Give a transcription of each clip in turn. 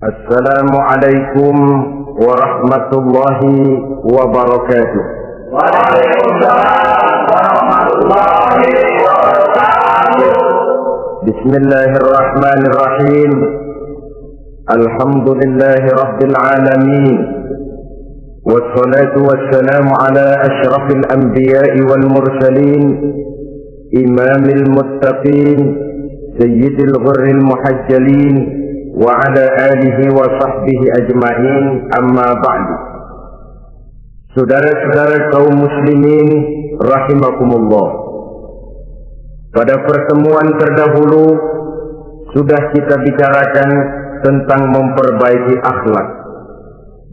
Assalamualaikum warahmatullahi wabarakatuh. Waalaikumsalam warahmatullahi wabarakatuh. Bismillahirrahmanirrahim. Alhamdulillahi rabbil alamin. Wassalatu wassalamu ala asyrafil anbiya'i wal mursalin, imamil muttaqin, sayyidil ghurril muhajjalin, wa ala alihi wa sahbihi ajma'in, amma ba'du. Saudara-saudara kaum muslimin rahimakumullah, pada pertemuan terdahulu sudah kita bicarakan tentang memperbaiki akhlak,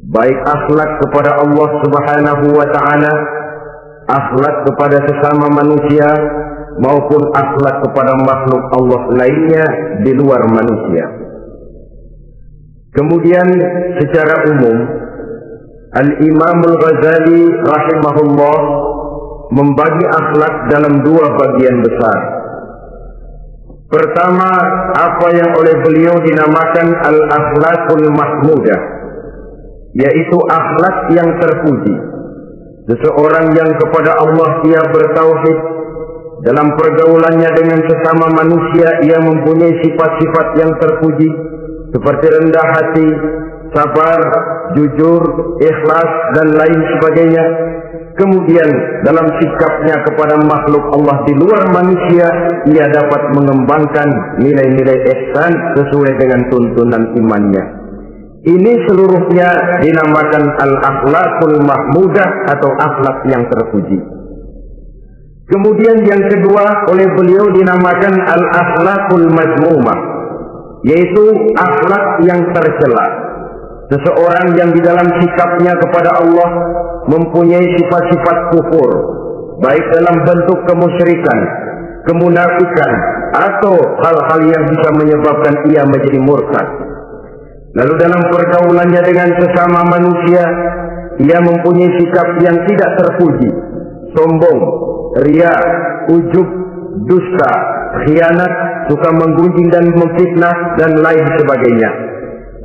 baik akhlak kepada Allah Subhanahu wa ta'ala, akhlak kepada sesama manusia, maupun akhlak kepada makhluk Allah lainnya di luar manusia. Kemudian secara umum Al-Imam Al-Ghazali rahimahullah membagi akhlak dalam dua bagian besar. Pertama, apa yang oleh beliau dinamakan Al-Akhlaqul Mahmudah, yaitu akhlak yang terpuji. Seseorang yang kepada Allah ia bertauhid, dalam pergaulannya dengan sesama manusia ia mempunyai sifat-sifat yang terpuji, seperti rendah hati, sabar, jujur, ikhlas, dan lain sebagainya. Kemudian dalam sikapnya kepada makhluk Allah di luar manusia, ia dapat mengembangkan nilai-nilai ihsan sesuai dengan tuntunan imannya. Ini seluruhnya dinamakan al-akhlaqul mahmudah atau akhlak yang terpuji. Kemudian yang kedua oleh beliau dinamakan al-akhlaqul mazmumah, yaitu akhlak yang tercela. Seseorang yang di dalam sikapnya kepada Allah mempunyai sifat-sifat kufur, baik dalam bentuk kemusyrikan, kemunafikan, atau hal-hal yang bisa menyebabkan ia menjadi murtad. Lalu dalam pergaulannya dengan sesama manusia, ia mempunyai sikap yang tidak terpuji, sombong, riya, ujub, dusta, khianat, suka menggunjing dan memfitnah, dan lain sebagainya.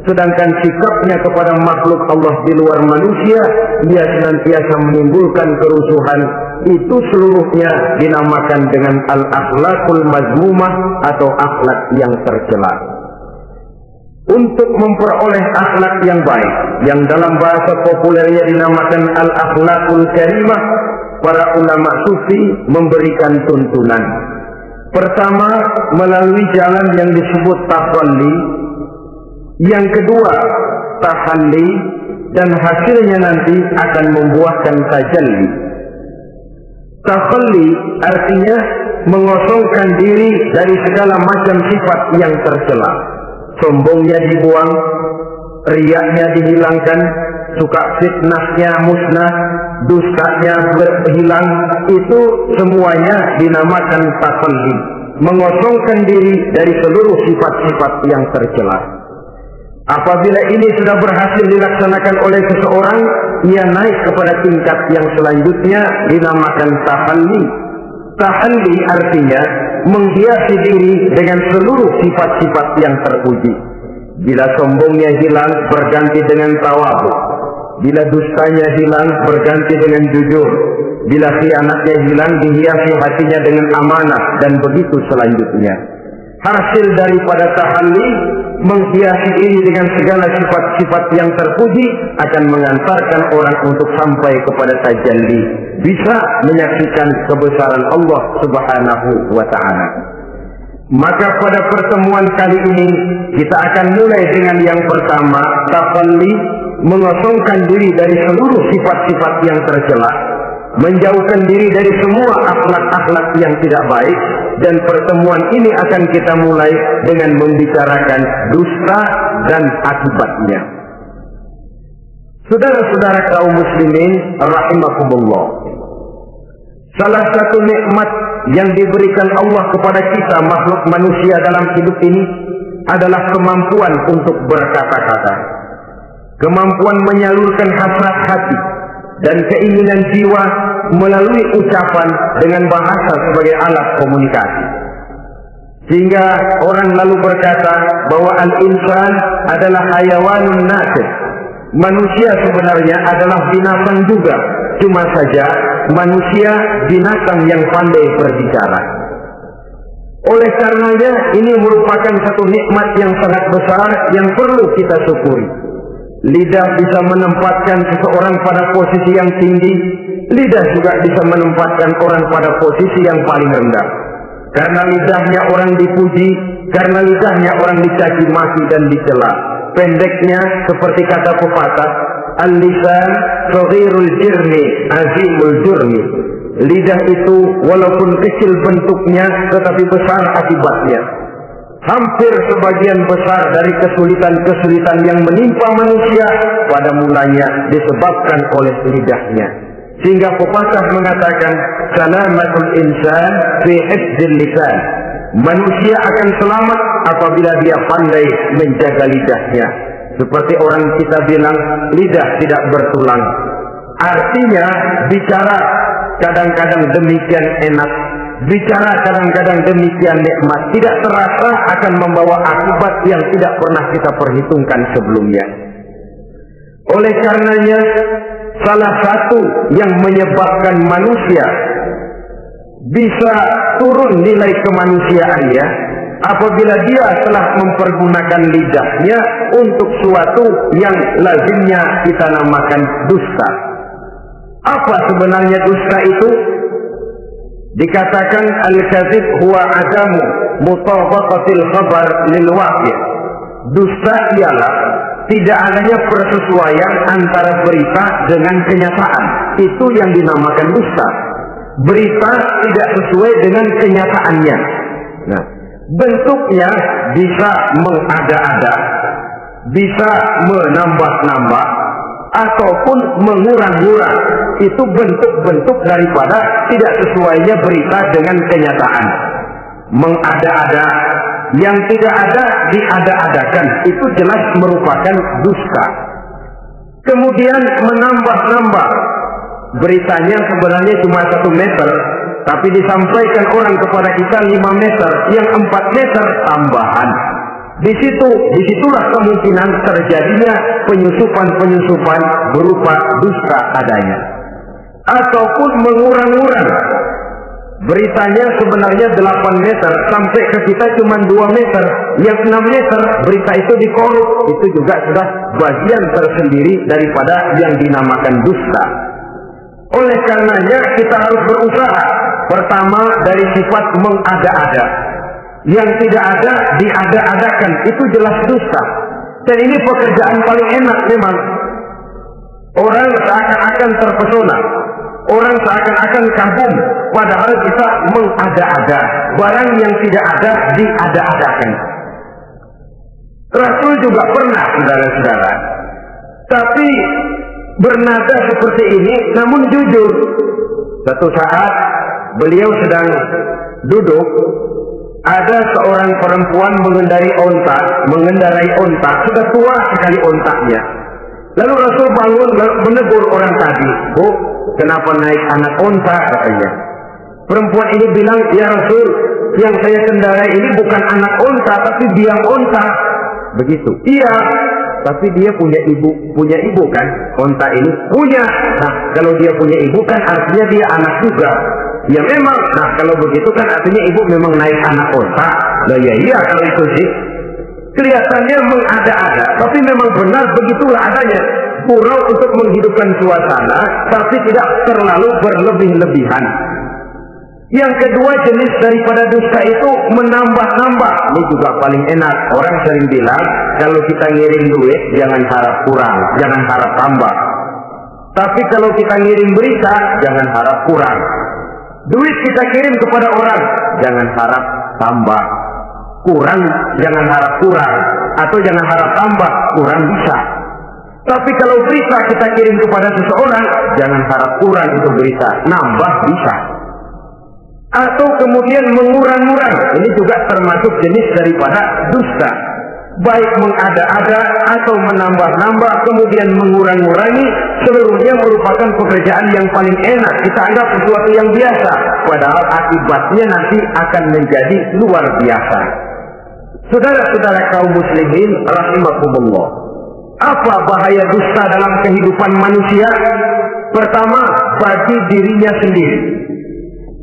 Sedangkan sikapnya kepada makhluk Allah di luar manusia, ia senantiasa menimbulkan kerusuhan. Itu seluruhnya dinamakan dengan al-akhlaqul mazmumah atau akhlak yang tercela. Untuk memperoleh akhlak yang baik, yang dalam bahasa populernya dinamakan al-akhlaqul karimah, para ulama sufi memberikan tuntunan. Pertama, melalui jalan yang disebut tafalli. Yang kedua, tahalli, dan hasilnya nanti akan membuahkan tajalli. Tahalli artinya mengosongkan diri dari segala macam sifat yang tercela. Sombongnya dibuang, riyaknya dihilangkan, suka fitnahnya musnah, dustanya berhilang. Itu semuanya dinamakan tahalli, mengosongkan diri dari seluruh sifat-sifat yang tercela. Apabila ini sudah berhasil dilaksanakan oleh seseorang, ia naik kepada tingkat yang selanjutnya dinamakan tahalli. Tahalli artinya menghiasi diri dengan seluruh sifat-sifat yang terpuji. Bila sombongnya hilang, berganti dengan tawadhu. Bila dustanya hilang, berganti dengan jujur. Bila khianatnya hilang, dihiasi hatinya dengan amanah, dan begitu selanjutnya. Hasil daripada tahalli, menghiasi diri dengan segala sifat-sifat yang terpuji, akan mengantarkan orang untuk sampai kepada tajalli, bisa menyaksikan kebesaran Allah Subhanahu wa ta'ala. Maka pada pertemuan kali ini kita akan mulai dengan yang pertama, tafalli, mengosongkan diri dari seluruh sifat-sifat yang tercela, menjauhkan diri dari semua akhlak-akhlak yang tidak baik. Dan pertemuan ini akan kita mulai dengan membicarakan dusta dan akibatnya. Saudara-saudara kaum muslimin rahimakumullah, salah satu nikmat yang diberikan Allah kepada kita makhluk manusia dalam hidup ini adalah kemampuan untuk berkata-kata, kemampuan menyalurkan hasrat hati dan keinginan jiwa melalui ucapan dengan bahasa sebagai alat komunikasi. Sehingga orang lalu berkata bahwa al-insan adalah hayawanun naqiq. Manusia sebenarnya adalah binatang juga. Cuma saja manusia binatang yang pandai berbicara. Oleh karenanya ini merupakan satu nikmat yang sangat besar yang perlu kita syukuri. Lidah bisa menempatkan seseorang pada posisi yang tinggi. Lidah juga bisa menempatkan orang pada posisi yang paling rendah. Karena lidahnya orang dipuji, karena lidahnya orang dicaci maki dan dicela. Pendeknya seperti kata pepatah, al-lisan saghirul jirmi azimul jurmi. Lidah itu walaupun kecil bentuknya tetapi besar akibatnya. Hampir sebagian besar dari kesulitan-kesulitan yang menimpa manusia pada mulanya disebabkan oleh lidahnya. Sehingga pepatah mengatakan salamatul insan fi hifdzil lisan. Manusia akan selamat apabila dia pandai menjaga lidahnya. Seperti orang kita bilang, lidah tidak bertulang. Artinya bicara kadang-kadang demikian enak, bicara kadang-kadang demikian nikmat, tidak terasa akan membawa akibat yang tidak pernah kita perhitungkan sebelumnya. Oleh karenanya, salah satu yang menyebabkan manusia bisa turun nilai kemanusiaannya apabila dia telah mempergunakan lidahnya untuk suatu yang lazimnya kita namakan dusta. Apa sebenarnya dusta itu? Dikatakan al-kadzib huwa adamu mutabaqatil khabar lil waqi'. Dusta ialah tidak adanya persesuaian antara berita dengan kenyataan. Itu yang dinamakan dusta. Berita tidak sesuai dengan kenyataannya. Nah, bentuknya bisa mengada-ada, bisa menambah-nambah, ataupun mengurang-urang. Itu bentuk-bentuk daripada tidak sesuainya berita dengan kenyataan. Mengada-ada, yang tidak ada diada-adakan, itu jelas merupakan dusta. Kemudian menambah-nambah, beritanya sebenarnya cuma 1 meter, tapi disampaikan orang kepada kita 5 meter, yang 4 meter tambahan. Disitulah kemungkinan terjadinya penyusupan-penyusupan berupa dusta adanya. Ataupun mengurang-urang. Beritanya sebenarnya 8 meter, sampai ke kita cuma 2 meter. Yang 6 meter, berita itu dikorup. Itu juga sudah bagian tersendiri daripada yang dinamakan dusta. Oleh karenanya kita harus berusaha. Pertama dari sifat mengada-ada. Yang tidak ada diada-adakan, itu jelas dusta. Dan ini pekerjaan paling enak memang. Orang seakan-akan terpesona, orang seakan-akan kagum, padahal kita mengada-ada. Barang yang tidak ada diada-adakan. Rasul juga pernah, saudara-saudara, tapi bernada seperti ini, namun jujur. Satu saat beliau sedang duduk, ada seorang perempuan mengendarai onta, sudah tua sekali ontanya. Lalu Rasul bangun menegur orang tadi, "Bu, kenapa naik anak onta?" katanya. Perempuan ini bilang, "Ya Rasul, yang saya kendarai ini bukan anak onta, tapi biang onta." Begitu. "Iya, tapi dia punya ibu kan? Onta ini punya. Nah, kalau dia punya ibu kan artinya dia anak juga." Ya memang, nah kalau begitu kan artinya ibu memang naik anak onta. Nah ya iya kalau itu sih. Kelihatannya mengada-ada, tapi memang benar begitulah adanya. Purau untuk menghidupkan suasana, tapi tidak terlalu berlebih-lebihan. Yang kedua jenis daripada dusta itu menambah-nambah. Ini juga paling enak. Orang sering bilang, kalau kita ngirim duit, jangan harap kurang, jangan harap tambah. Tapi kalau kita ngirim berita, jangan harap kurang. Duit kita kirim kepada orang, jangan harap tambah. Kurang, jangan harap kurang. Atau jangan harap tambah, kurang bisa. Tapi kalau berita kita kirim kepada seseorang, jangan harap kurang itu berita, nambah bisa. Atau kemudian mengurang-urang, ini juga termasuk jenis daripada dusta. Baik mengada-ada atau menambah-nambah, kemudian mengurang-urangi, seluruhnya merupakan pekerjaan yang paling enak, kita anggap sesuatu yang biasa, padahal akibatnya nanti akan menjadi luar biasa. Saudara-saudara kaum muslimin rahimakumullah, apa bahaya dusta dalam kehidupan manusia? Pertama, bagi dirinya sendiri.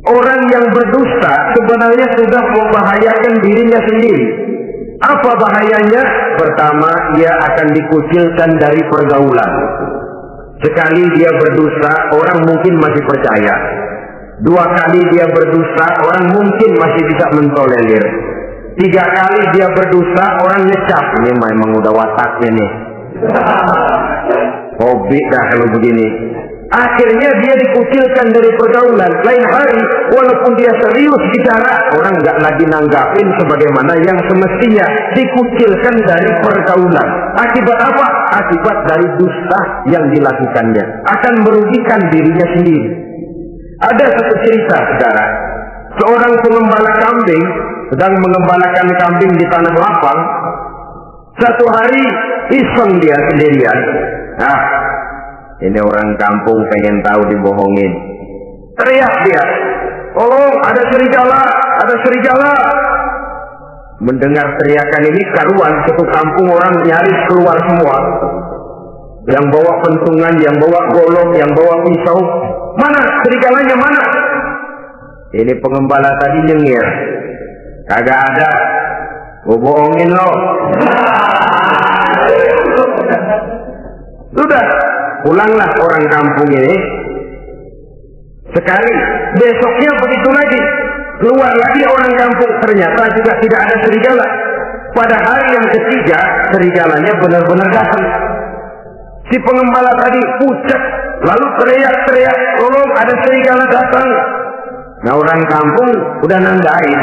Orang yang berdusta sebenarnya sudah membahayakan dirinya sendiri. Apa bahayanya? Pertama, ia akan dikucilkan dari pergaulan. Sekali dia berdusta, orang mungkin masih percaya. 2 kali dia berdusta, orang mungkin masih bisa mentolerir. 3 kali dia berdusta, orang ngecap, ini memang udah wataknya nih. Hobi dah kalau begini. Akhirnya dia dikucilkan dari pergaulan. Lain hari, walaupun dia serius bicara, orang nggak lagi nanggapin sebagaimana yang semestinya, dikucilkan dari pergaulan. Akibat apa? Akibat dari dusta yang dilakukannya. Akan merugikan dirinya sendiri. Ada satu cerita, saudara. Seorang pengembala kambing sedang mengembalakan kambing di tanah lapang. Satu hari iseng dia sendirian. Nah, ini orang kampung pengen tahu dibohongin. Teriak dia, tolong ada serigala, ada serigala. Mendengar teriakan ini karuan, satu kampung orang nyaris keluar semua. Yang bawa pentungan, yang bawa golong, yang bawa pisau. Mana serigalanya mana? Ini pengembala tadi nyengir. Kagak ada. Gua bohongin lo. Sudah, pulanglah orang kampung ini. Sekali, besoknya begitu lagi. Keluar lagi orang kampung, ternyata juga tidak ada serigala. Pada hari yang ketiga, serigalanya benar-benar datang. Si pengembala tadi pucat, lalu teriak-teriak, tolong ada serigala datang. Nah, orang kampung udah nandain.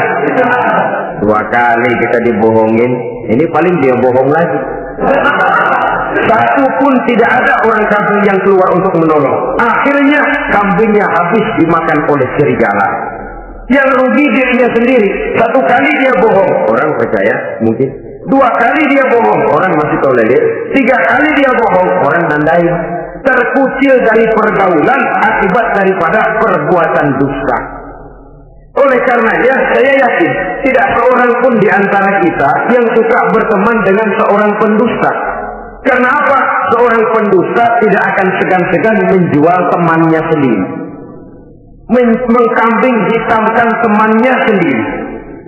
2 kali kita dibohongin, ini paling dia bohong lagi. Satu pun tidak ada orang kampung yang keluar untuk menolong. Akhirnya kambingnya habis dimakan oleh serigala. Yang rugi dirinya sendiri. 1 kali dia bohong, orang percaya mungkin. 2 kali dia bohong, orang masih tolerir. 3 kali dia bohong, orang nandai. Terkucil dari pergaulan akibat daripada perbuatan dusta. Oleh karenanya saya yakin tidak seorang pun di antara kita yang suka berteman dengan seorang pendusta. Karena apa? Seorang pendusta tidak akan segan-segan menjual temannya sendiri, mengkambing hitamkan temannya sendiri.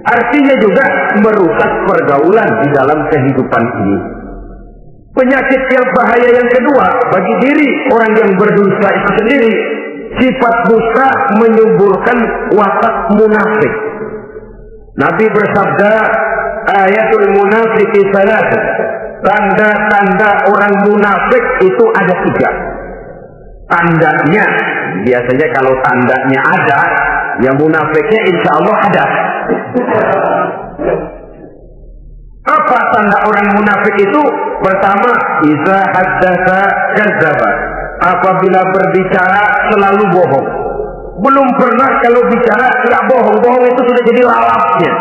Artinya juga merusak pergaulan di dalam kehidupan ini. Penyakit yang bahaya yang kedua bagi diri orang yang berdusta itu sendiri, sifat dusta menyuburkan watak munafik. Nabi bersabda, ayatul munafiqi salat. Tanda-tanda orang munafik itu ada 3. Tandanya, biasanya kalau tandanya ada, yang munafiknya insya Allah ada. Apa tanda orang munafik itu? Pertama, iza haddatsa kadzdzaba. Apabila berbicara selalu bohong. Belum pernah kalau bicara tidak bohong. Bohong itu sudah jadi lalapnya.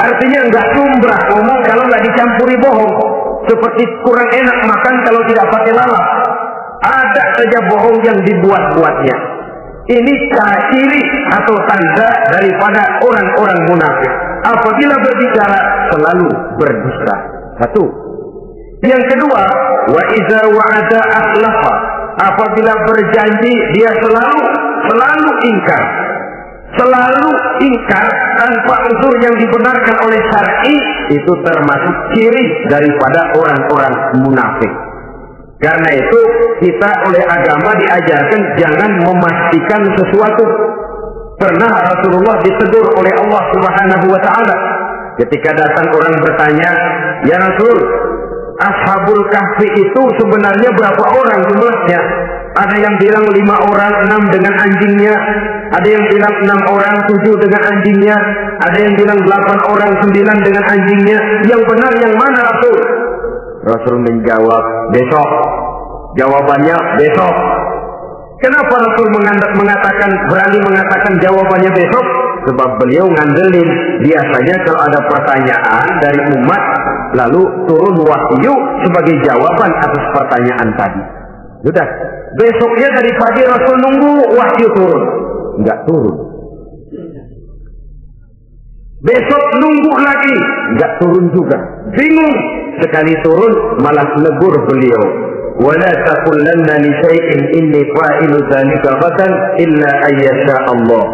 Artinya nggak lumrah ngomong kalau nggak dicampuri bohong. Seperti kurang enak makan kalau tidak pakai lalap. Ada saja bohong yang dibuat-buatnya. Ini ciri atau tanda daripada orang-orang munafik. Apabila berbicara selalu berdusta. 1. Yang kedua, wa iza wa'ada akhlafa. Apabila berjanji dia selalu ingkar. Selalu ingkar tanpa unsur yang dibenarkan oleh syar'i, itu termasuk ciri daripada orang-orang munafik. Karena itu kita oleh agama diajarkan jangan memastikan sesuatu. Pernah Rasulullah ditegur oleh Allah Subhanahu wa taala ketika datang orang bertanya, "Ya Rasul, Ashabul Kahfi itu sebenarnya berapa orang jumlahnya?" Ada yang bilang 5 orang, 6 dengan anjingnya. Ada yang bilang 6 orang, 7 dengan anjingnya. Ada yang bilang 8 orang, 9 dengan anjingnya. Yang benar yang mana Rasul? Rasul menjawab, besok. Jawabannya besok. Kenapa Rasul berani mengatakan jawabannya besok? Sebab beliau ngandelin biasanya kalau ada pertanyaan dari umat, lalu turun wahyu sebagai jawaban atas pertanyaan tadi. Sudah, besoknya dari pagi Rasul nunggu wahyu turun, enggak turun. Besok nunggu lagi, enggak turun juga. Bingung, sekali turun malah negur beliau. Wala taqulanna li syai'in inni fa'ilu dzalika ghadan illa ayyasha Allah.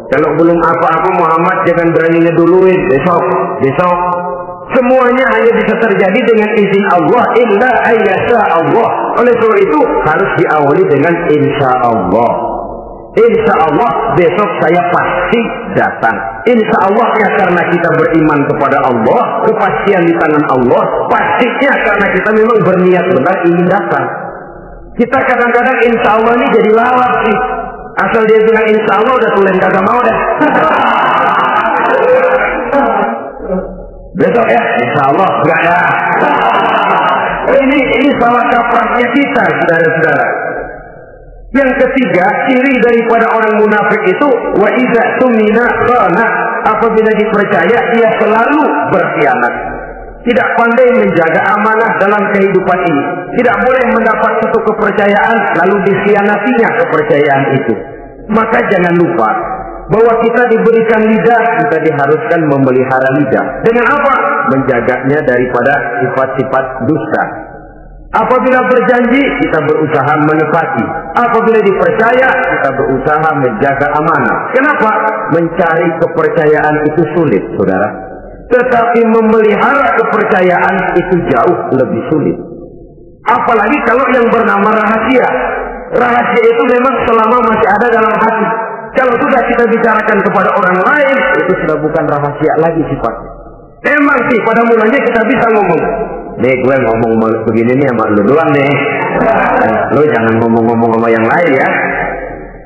Kalau belum apa-apa Muhammad jangan berani ngeduluin besok. Semuanya hanya bisa terjadi dengan izin Allah, illa ayyasha Allah. Oleh sebab itu harus diawali dengan insya Allah. Insya Allah besok saya pasti datang. Insya Allah ya karena kita beriman kepada Allah, kepastian di tangan Allah. Pastinya karena kita memang berniat benar ingin datang. Kita kadang-kadang insya Allah ini jadi lawak sih. Asal dia bilang insya Allah udah tulen kagak mau dah. Besok ya, insya Allah enggak ya. Ini salah kaprahnya kita, saudara-saudara. Yang ketiga, ciri daripada orang munafik itu wa idza tumina khana, apabila dipercaya dia selalu berkhianat. Tidak pandai menjaga amanah dalam kehidupan ini. Tidak boleh mendapat satu kepercayaan lalu dikhianatinya kepercayaan itu. Maka jangan lupa bahwa kita diberikan lidah, kita diharuskan memelihara lidah. Dengan apa? Menjaganya daripada sifat-sifat dusta. Apabila berjanji, kita berusaha menepati. Apabila dipercaya, kita berusaha menjaga amanah. Kenapa? Mencari kepercayaan itu sulit, saudara. Tetapi memelihara kepercayaan itu jauh lebih sulit. Apalagi kalau yang bernama rahasia. Rahasia itu memang selama masih ada dalam hati. Kalau sudah kita bicarakan kepada orang lain, itu sudah bukan rahasia lagi sifatnya. Emang sih pada mulanya kita bisa ngomong, nih gue ngomong begini nih sama lu doang nih, lu jangan ngomong-ngomong sama yang lain ya.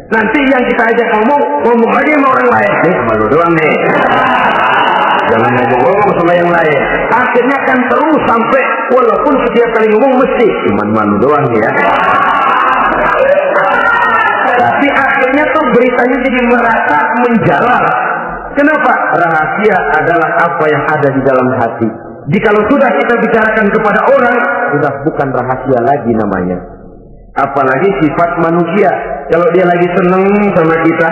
Nanti yang kita ajak ngomong lagi sama orang lain, nih sama lu doang nih, jangan ngomong-ngomong sama yang lain. Akhirnya kan terus sampai walaupun setiap kali ngomong mesti cuman malu doang ya. Tapi akhirnya tuh beritanya jadi merata menjalar. Kenapa? Rahasia adalah apa yang ada di dalam hati. Jikalau sudah kita bicarakan kepada orang, sudah bukan rahasia lagi namanya. Apalagi sifat manusia. Kalau dia lagi seneng sama kita,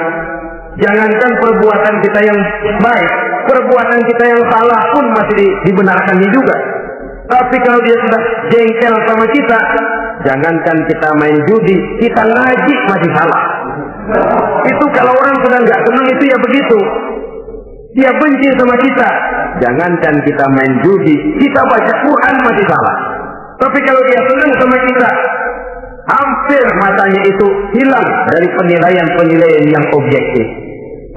jangankan perbuatan kita yang baik, perbuatan kita yang salah pun masih dibenarkannya juga. Tapi kalau dia sudah jengkel sama kita, jangankan kita main judi, kita ngaji masih salah. Itu kalau orang sudah nggak senang itu ya begitu. Dia benci sama kita. Jangankan kita main judi, kita baca Quran masih salah. Tapi kalau dia senang sama kita, hampir matanya itu hilang dari penilaian-penilaian yang objektif.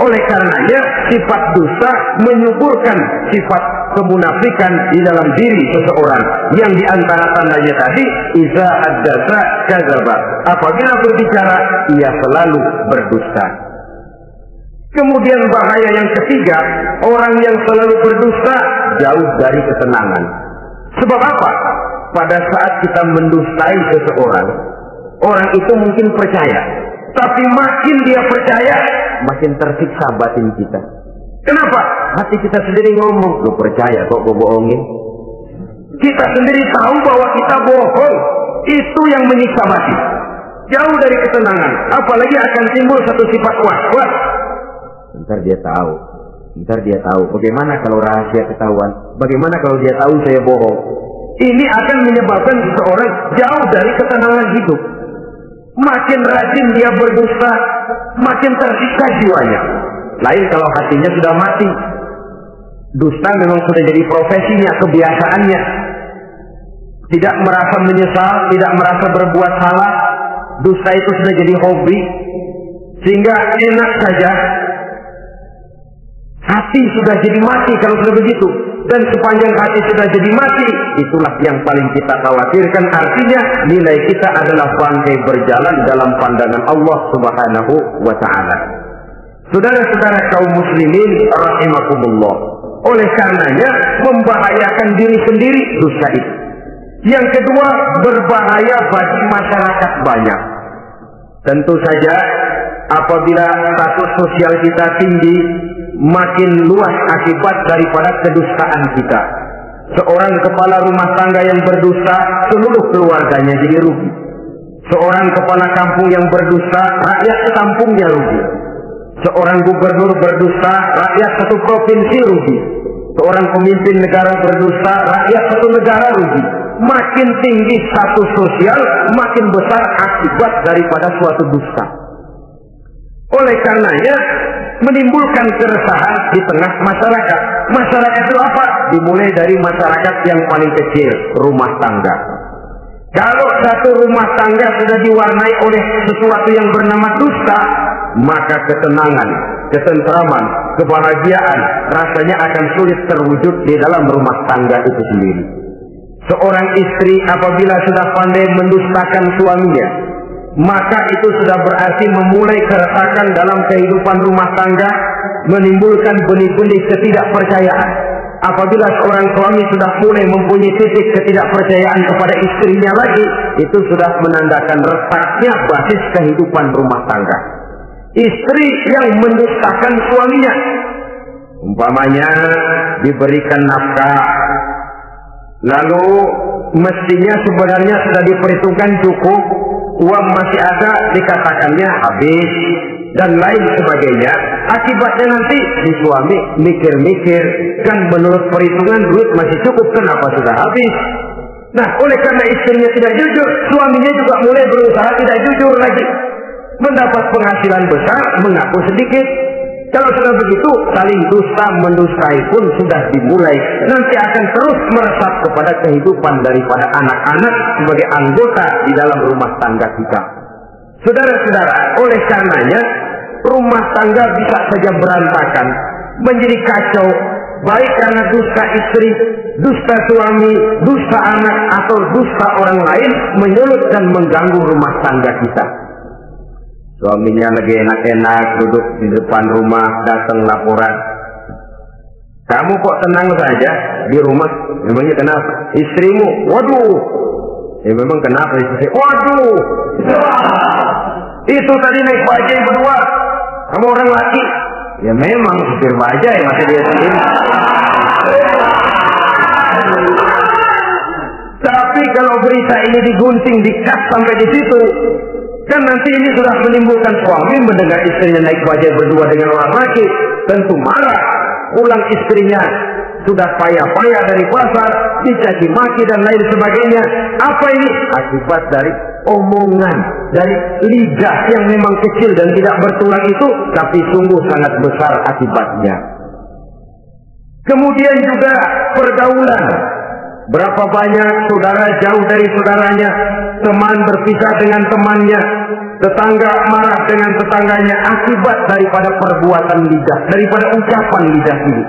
Oleh karenanya sifat dusta menyuburkan sifat kemunafikan di dalam diri seseorang, yang diantara tandanya tadi iza hadatsa kadzaba, apabila berbicara ia selalu berdusta. Kemudian bahaya yang ketiga, orang yang selalu berdusta jauh dari ketenangan. Sebab apa? Pada saat kita mendustai seseorang, orang itu mungkin percaya, tapi makin dia percaya, makin tersiksa batin kita. Kenapa? Hati kita sendiri ngomong, lu percaya kok gue bohongin? Kita sendiri tahu bahwa kita bohong. Itu yang menyiksa batin. Jauh dari ketenangan. Apalagi akan timbul satu sifat was-was. Ntar dia tahu. Bagaimana kalau rahasia ketahuan? Bagaimana kalau dia tahu saya bohong? Ini akan menyebabkan seseorang jauh dari ketenangan hidup. Makin rajin dia berdusta, makin tersiksa jiwanya. Lain kalau hatinya sudah mati. Dusta memang sudah jadi profesinya, kebiasaannya. Tidak merasa menyesal, tidak merasa berbuat salah. Dusta itu sudah jadi hobi. Sehingga enak saja. Hati sudah jadi mati kalau sudah begitu. Dan sepanjang hati sudah jadi mati, itulah yang paling kita khawatirkan. Artinya nilai kita adalah bangkai berjalan dalam pandangan Allah Subhanahu wa ta'ala. Saudara-saudara kaum muslimin rahimakumullah, oleh karenanya membahayakan diri sendiri dosa itu. Yang kedua, berbahaya bagi masyarakat banyak. Tentu saja apabila status sosial kita tinggi, makin luas akibat daripada kedustaan kita. Seorang kepala rumah tangga yang berdusta, seluruh keluarganya jadi rugi. Seorang kepala kampung yang berdusta, rakyat sekampungnya rugi. Seorang gubernur berdusta, rakyat satu provinsi rugi. Seorang pemimpin negara berdusta, rakyat satu negara rugi. Makin tinggi status sosial, makin besar akibat daripada suatu dusta. Oleh karenanya, menimbulkan keresahan di tengah masyarakat. Masyarakat itu apa? Dimulai dari masyarakat yang paling kecil, rumah tangga. Kalau satu rumah tangga sudah diwarnai oleh sesuatu yang bernama dusta, maka ketenangan, ketentraman, kebahagiaan rasanya akan sulit terwujud di dalam rumah tangga itu sendiri. Seorang istri apabila sudah pandai mendustakan suaminya, maka itu sudah berarti memulai keretakan dalam kehidupan rumah tangga, menimbulkan benih-benih ketidakpercayaan. Apabila seorang suami sudah mulai mempunyai titik ketidakpercayaan kepada istrinya lagi, itu sudah menandakan retaknya basis kehidupan rumah tangga. Istri yang mendustakan suaminya, umpamanya diberikan nafkah, lalu mestinya sebenarnya sudah diperhitungkan cukup, uang masih ada, dikatakannya habis, dan lain sebagainya. Akibatnya nanti si suami mikir-mikir, kan menurut perhitungan duit masih cukup, kenapa sudah habis? Nah, oleh karena istrinya tidak jujur, suaminya juga mulai berusaha tidak jujur lagi. Mendapat penghasilan besar, mengaku sedikit. Kalau sudah begitu, saling dusta mendustai pun sudah dimulai. Nanti akan terus meresap kepada kehidupan daripada anak-anak sebagai anggota di dalam rumah tangga kita. Saudara-saudara, oleh karenanya rumah tangga bisa saja berantakan, menjadi kacau, baik karena dusta istri, dusta suami, dusta anak, atau dusta orang lain menyulut dan mengganggu rumah tangga kita. Suaminya lagi enak-enak duduk di depan rumah, datang laporan, kamu kok tenang saja di rumah? Memangnya kenapa? Istrimu, waduh, ya memang kenapa istri? Waduh, itu tadi naik bajai berdua, kamu orang laki. Ya memang supir bajai, masa dia sendiri. Tapi kalau berita ini digunting, dikat sampai di situ, kan nanti ini sudah menimbulkan suami mendengar istrinya naik bajai berdua dengan orang laki, tentu marah. Pulang istrinya sudah payah-payah dari pasar, dicaci maki dan lain sebagainya. Apa ini? Akibat dari omongan, dari lidah yang memang kecil dan tidak bertulang itu, tapi sungguh sangat besar akibatnya. Kemudian juga pergaulan. Berapa banyak saudara jauh dari saudaranya, teman berpisah dengan temannya, tetangga marah dengan tetangganya, akibat daripada perbuatan lidah, daripada ucapan lidah ini,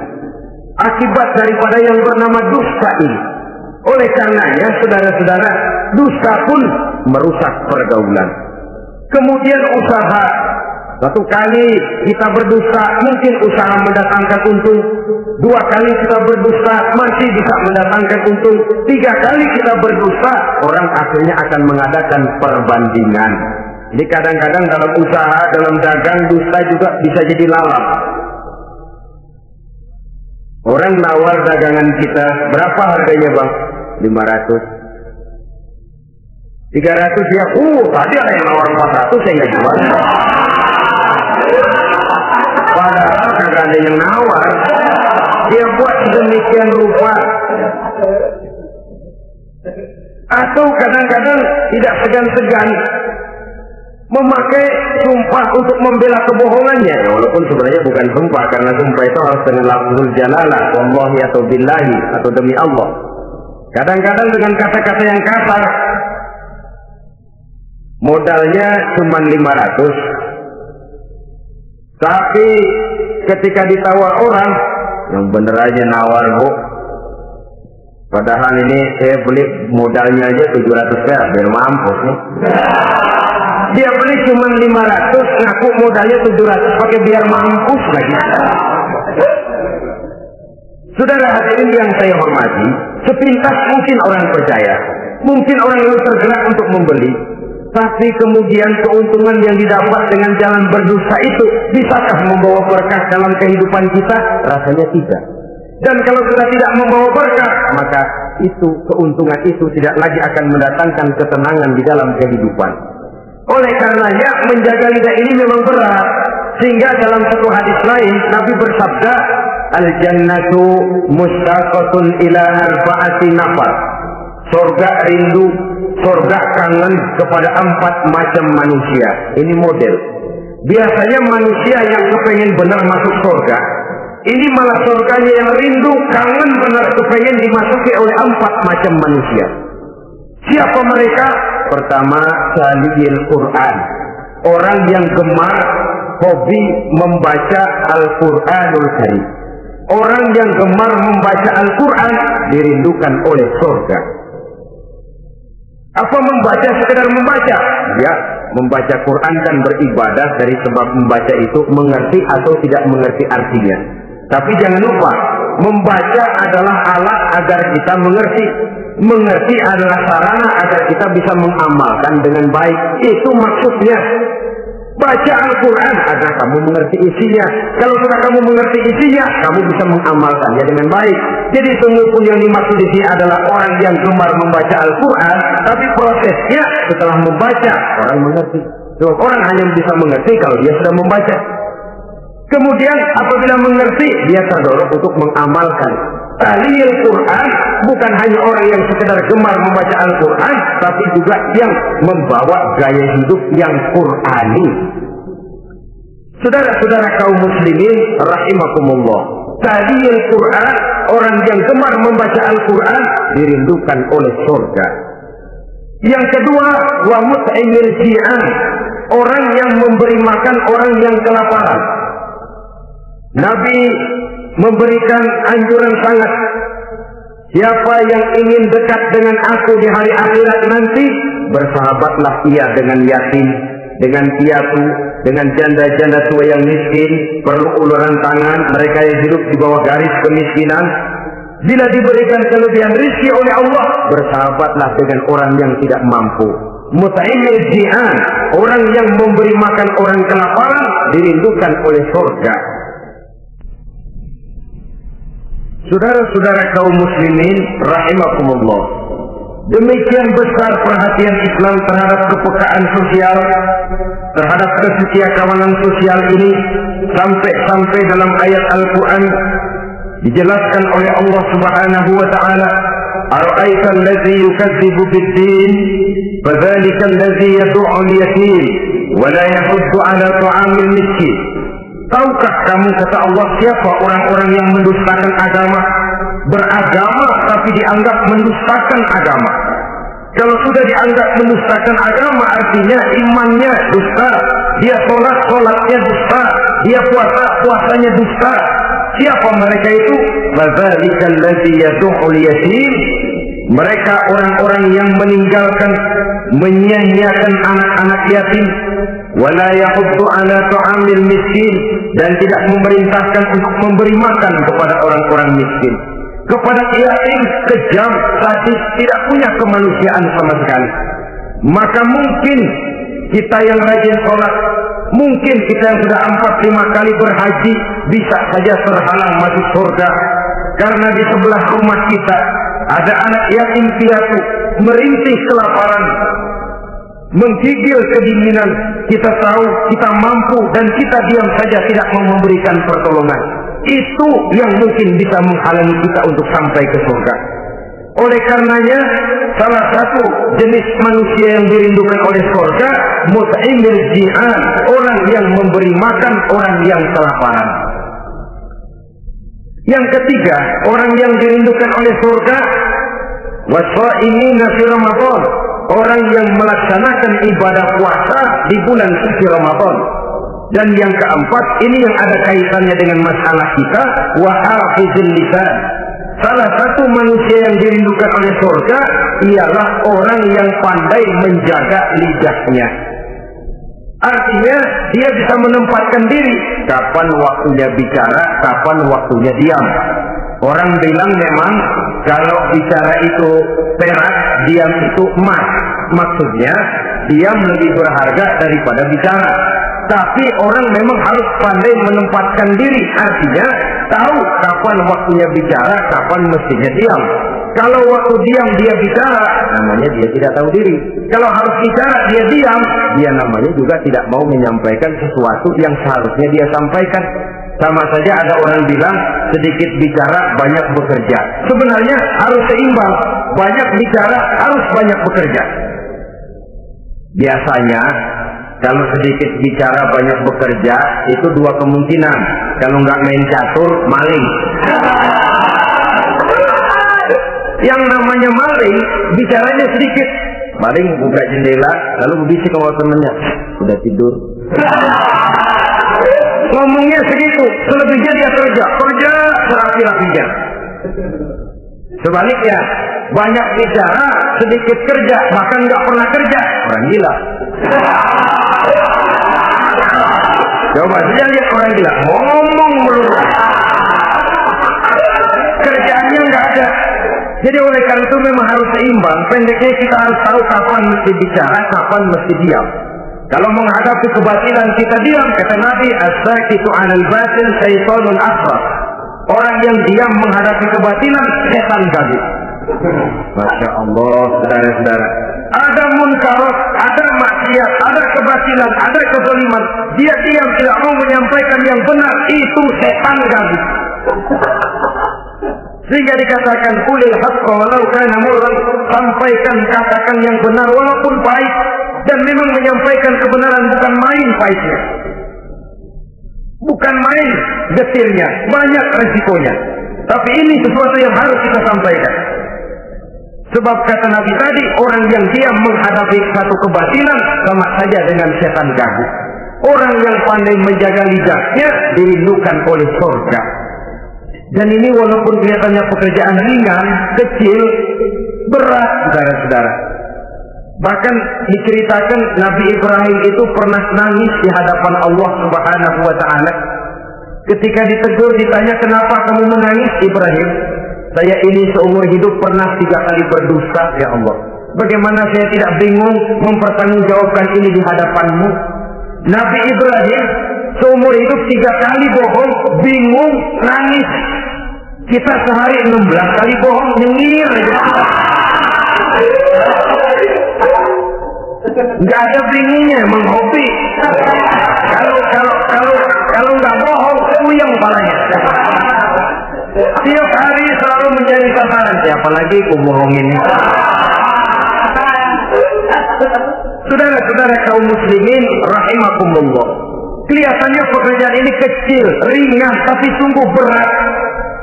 akibat daripada yang bernama dusta ini. Oleh karenanya, saudara-saudara, dusta pun merusak pergaulan. Kemudian usaha. Satu kali kita berdusta, mungkin usaha mendatangkan untung. 2 kali kita berdusta, masih bisa mendatangkan untung. 3 kali kita berdusta, orang akhirnya akan mengadakan perbandingan. Jadi kadang-kadang dalam usaha, dalam dagang, dusta juga bisa jadi lalap. Orang nawar dagangan kita, berapa harganya bang? 500. 300 ya, tadi ada yang nawar 400, saya nggak jual. Padahal kagak ada yang nawar. Dia buat sedemikian rupa. Atau kadang-kadang tidak segan-segan memakai sumpah untuk membela kebohongannya. Ya, walaupun sebenarnya bukan sumpah, karena sumpah itu harus dengan lafzul jalalah, wallahi atau billahi, atau demi Allah. Kadang-kadang dengan kata-kata yang kasar. Modalnya cuma 500. Tapi ketika ditawar orang, yang bener aja nawar bu, padahal ini saya beli modalnya aja 700 perak, biar mampus nih. Dia beli cuma 500, ngaku modalnya 700, pakai biar mampus lagi. Saudara hadirin yang saya hormati, sepintas mungkin orang percaya, mungkin orang yang tergerak untuk membeli, Tapi kemudian keuntungan yang didapat dengan jalan berdusta itu bisakah membawa berkah dalam kehidupan kita? Rasanya tidak. Dan kalau sudah tidak membawa berkah, maka itu keuntungan itu tidak lagi akan mendatangkan ketenangan di dalam kehidupan. Oleh karenanya menjaga lidah ini memang berat. Sehingga dalam satu hadis lain Nabi bersabda, al-jannatu mustaqatun ila arba'ati nafar. Surga rindu, surga kangen kepada 4 macam manusia. Ini model. Biasanya manusia yang kepengen benar masuk surga, ini malah surganya yang rindu, kangen benar kepengen dimasuki oleh 4 macam manusia. Siapa mereka? Pertama, saliyil Quran. Orang yang gemar, hobi membaca Al-Quranul Karim. Orang yang gemar membaca Al-Quran dirindukan oleh surga. Apa membaca sekedar membaca? Ya, membaca Quran kan beribadah, dari sebab membaca itu mengerti atau tidak mengerti artinya. Tapi jangan lupa, membaca adalah alat agar kita mengerti. Mengerti adalah sarana agar kita bisa mengamalkan dengan baik. Itu maksudnya. Baca Al-Quran agar kamu mengerti isinya. Kalau sudah kamu mengerti isinya, kamu bisa mengamalkannya dengan baik. Jadi sungguh pun yang dimaksud di sini adalah orang yang gemar membaca Al-Quran, tapi prosesnya setelah membaca orang mengerti. So, orang hanya bisa mengerti kalau dia sudah membaca. Kemudian apabila mengerti, dia terdorong untuk mengamalkan. Taliyul Quran bukan hanya orang yang sekedar gemar membaca Al-Quran, tapi juga yang membawa gaya hidup yang Qurani. Saudara-saudara kaum muslimin rahimakumullah, taliyul Quran, orang yang gemar membaca Al-Quran dirindukan oleh surga. Yang kedua, wa mut'imil ji'an, orang yang memberi makan orang yang kelaparan. Nabi memberikan anjuran sangat, siapa yang ingin dekat dengan aku di hari akhirat nanti, bersahabatlah ia dengan yatim, dengan piatu, dengan janda-janda tua yang miskin, perlu uluran tangan, mereka yang hidup di bawah garis kemiskinan. Bila diberikan kelebihan rezeki oleh Allah, bersahabatlah dengan orang yang tidak mampu. Mut'imil ji'an, orang yang memberi makan orang kelaparan, dirindukan oleh surga. Saudara-saudara kaum muslimin rahimakumullah, demikian besar perhatian Islam terhadap kepekaan sosial, terhadap kesetiakawanan sosial ini, sampai dalam ayat Al-Quran dijelaskan oleh Allah Subhanahu wa taala, ara'aita allazi yukadzibu bid-din fadzalika allazi yad'u al-yatim wa la yahuddu 'ala ta'amil miskin. Tahukah kamu, kata Allah, siapa orang-orang yang mendustakan agama? Beragama tapi dianggap mendustakan agama. Kalau sudah dianggap mendustakan agama, artinya imannya dusta. Dia sholatnya dusta. Dia puasanya dusta. Siapa mereka itu? Fadzalika allazi yad'ul yatim. Mereka orang-orang yang meninggalkan, menyia-nyiakan anak-anak yatim. Wala yahuddu ala ta'amil miskin, dan tidak memerintahkan untuk memberi makan kepada orang-orang miskin. Kepada yatim, kejam, sadis, tidak punya kemanusiaan sama sekali. Maka mungkin kita yang rajin sholat, mungkin kita yang sudah 4-5 kali berhaji, bisa saja terhalang masuk surga. Karena di sebelah rumah kita ada anak yatim piatu, merintih kelaparan, menggigil kedinginan. Kita tahu kita mampu dan kita diam saja tidak mau memberikan pertolongan. Itu yang mungkin bisa menghalangi kita untuk sampai ke surga. Oleh karenanya, salah satu jenis manusia yang dirindukan oleh surga, mut'imil ji'an, orang yang memberi makan orang yang kelaparan. Yang ketiga, orang yang dirindukan oleh surga, wasa'imina fi Ramadan, orang yang melaksanakan ibadah puasa di bulan suci Ramadan. Dan yang keempat, ini yang ada kaitannya dengan masalah kita, wa hafizil lisan. Salah satu manusia yang dirindukan oleh surga ialah orang yang pandai menjaga lidahnya. Artinya dia bisa menempatkan diri, kapan waktunya bicara, kapan waktunya diam. Orang bilang memang kalau bicara itu perak, diam itu emas. Maksudnya diam lebih berharga daripada bicara. Tapi orang memang harus pandai menempatkan diri. Artinya tahu kapan waktunya bicara, kapan mestinya diam. Kalau waktu diam dia bicara, namanya dia tidak tahu diri. Kalau harus bicara dia diam, dia namanya juga tidak mau menyampaikan sesuatu yang seharusnya dia sampaikan. Sama saja ada orang bilang sedikit bicara banyak bekerja. Sebenarnya harus seimbang. Banyak bicara harus banyak bekerja. Biasanya kalau sedikit bicara banyak bekerja itu dua kemungkinan. Kalau nggak main catur, maling. Yang namanya maling, bicaranya sedikit. Maling buka jendela, lalu berbisik sama temannya, udah tidur. Ngomongnya segitu, selebihnya dia kerja serapi-rapinya. Sebaliknya, banyak bicara, sedikit kerja, bahkan nggak pernah kerja, orang gila. Coba saja lihat orang gila, ngomong melulu, kerjaannya nggak ada. Jadi oleh karena itu memang harus seimbang. Pendeknya kita harus tahu kapan mesti bicara, kapan mesti diam. Kalau menghadapi kebatilan kita diam, kata Nabi, as-sakitu 'alal batil syaitanun asghar. Orang yang diam menghadapi kebatilan, setan gaib. Masya Allah, saudara-saudara. Ada munkarat, ada maksiat, ada kebatilan, ada kezaliman. Dia diam tidak mau menyampaikan yang benar, itu setan gaib. Sehingga dikatakan qulil haqqa walau kana murran, sampaikan, katakan yang benar walaupun pahit. Dan memang menyampaikan kebenaran bukan main pahitnya, bukan main getirnya, banyak resikonya. Tapi ini sesuatu yang harus kita sampaikan. Sebab kata Nabi tadi, orang yang diam menghadapi satu kebatilan sama saja dengan setan ganggu. Orang yang pandai menjaga lidahnya dirindukan oleh surga. Dan ini walaupun kelihatannya pekerjaan ringan, kecil, berat, saudara-saudara. Bahkan diceritakan Nabi Ibrahim itu pernah nangis di hadapan Allah Subhanahu wa Ta'ala. Ketika ditegur, ditanya, kenapa kamu menangis Ibrahim? Saya ini seumur hidup pernah 3 kali berdusta, ya Allah. Bagaimana saya tidak bingung mempertanggungjawabkan ini di hadapanmu? Nabi Ibrahim seumur hidup 3 kali bohong, bingung, nangis. Kita sehari 16 kali bohong, nyengir aja. Nggak ada bingungnya, menghobi. Kalau nggak bohong, puyeng palanya. Tiap hari selalu menjadi sasaran. Siapa lagi ku bohongin? Saudara-saudara kaum muslimin rahimakumullah. Kelihatannya pekerjaan ini kecil, ringan, tapi sungguh berat.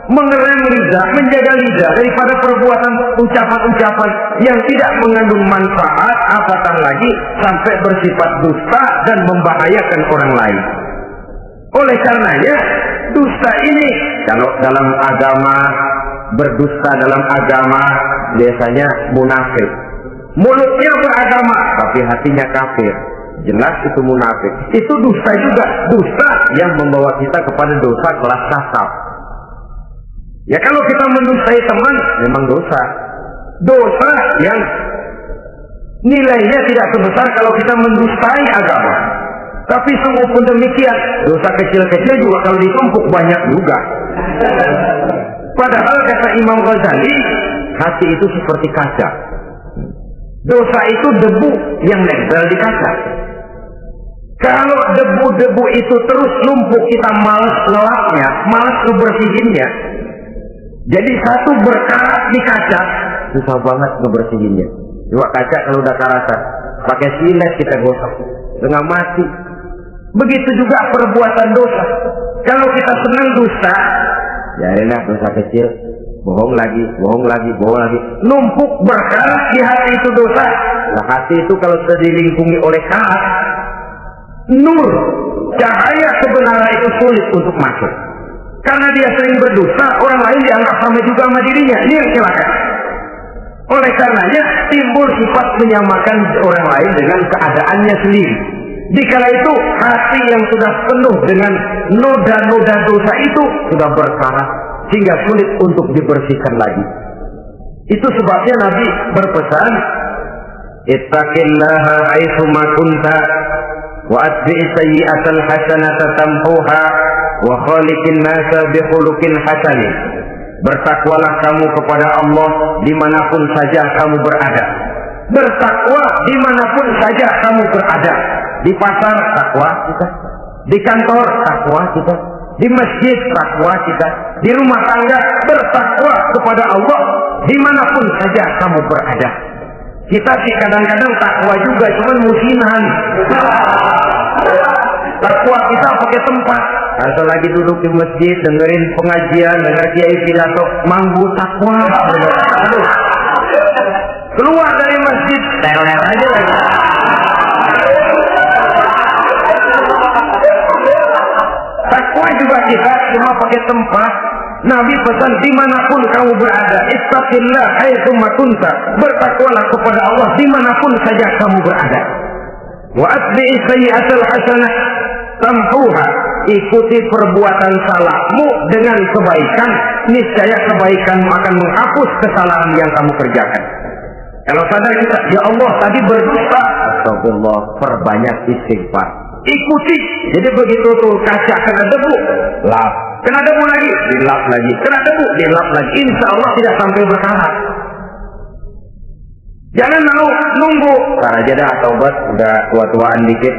Mengerem lidah, menjaga lidah daripada perbuatan ucapan-ucapan yang tidak mengandung manfaat, apatah lagi sampai bersifat dusta dan membahayakan orang lain. Oleh karenanya, dusta ini kalau dalam agama, berdusta dalam agama biasanya munafik. Mulutnya beragama, tapi hatinya kafir. Jelas itu munafik. Itu dusta juga, dusta yang membawa kita kepada dosa kelas kasar. Ya kalau kita mendustai teman, memang dosa. Dosa yang nilainya tidak sebesar kalau kita mendustai agama. Tapi sungguh pun demikian, dosa kecil-kecil juga kalau ditumpuk banyak juga. Padahal kata Imam Ghazali, hati itu seperti kaca. Dosa itu debu yang nempel di kaca. Kalau debu-debu itu terus numpuk, kita malas ngelapnya, malas ngebersihinnya. Jadi satu berkarat di kaca, susah banget ngebersihinnya. Coba kaca kalau udah karatan, pakai silet kita gosok, setengah mati. Begitu juga perbuatan dosa. Kalau kita senang dusta, ya enak dosa kecil, bohong lagi, bohong lagi, bohong lagi. Numpuk berkarat di hati itu dosa. Nah hati itu kalau sudah dilingkungi oleh karat, nur, cahaya kebenaran itu sulit untuk masuk. Karena dia sering berdusta, orang lain dianggap sama juga sama dirinya. Ini yang celaka. Oleh karenanya timbul sifat menyamakan orang lain dengan keadaannya sendiri. Dikala itu hati yang sudah penuh dengan noda-noda dosa itu sudah berkarat sehingga sulit untuk dibersihkan lagi. Itu sebabnya Nabi berpesan, ittaqillaha haitsu ma kunta wa atbi'is sayyi'atal hasanata tamhuha wa khaliqin nasa bi khuluqin hasanin. Bertakwalah kamu kepada Allah dimanapun saja kamu berada. Bertakwa dimanapun saja kamu berada. Di pasar takwa kita, di kantor takwa kita, di masjid takwa kita, di rumah tangga bertakwa kepada Allah dimanapun saja kamu berada. Kita sih kadang-kadang takwa juga, cuman musiman. Takwa kita pakai tempat. Asal lagi duduk di masjid, dengerin pengajian, denger kiai pidato, manggu takwa. Keluar dari masjid, teler aja lagi. Takwa juga kita cuma pakai tempat. Nabi pesan dimanapun kamu berada, ittaqillah haitsu ma kunta. Bertakwalah kepada Allah dimanapun saja kamu berada. Wa atbi'is sayyi'atal hasanah tamhuha. Ikuti perbuatan salahmu dengan kebaikan, niscaya kebaikan akan menghapus kesalahan yang kamu kerjakan. Kalau sadar kita, ya Allah tadi berdusta, astagfirullah, perbanyak istighfar. Ikuti. Jadi begitu tuh kaca kena debu, lap. Kena debu lagi, dilap lagi. Kena debu, dilap lagi. Insya Allah tidak sampai berkarat. Jangan mau nunggu. Ntar aja dah taubat, udah tua-tuaan dikit.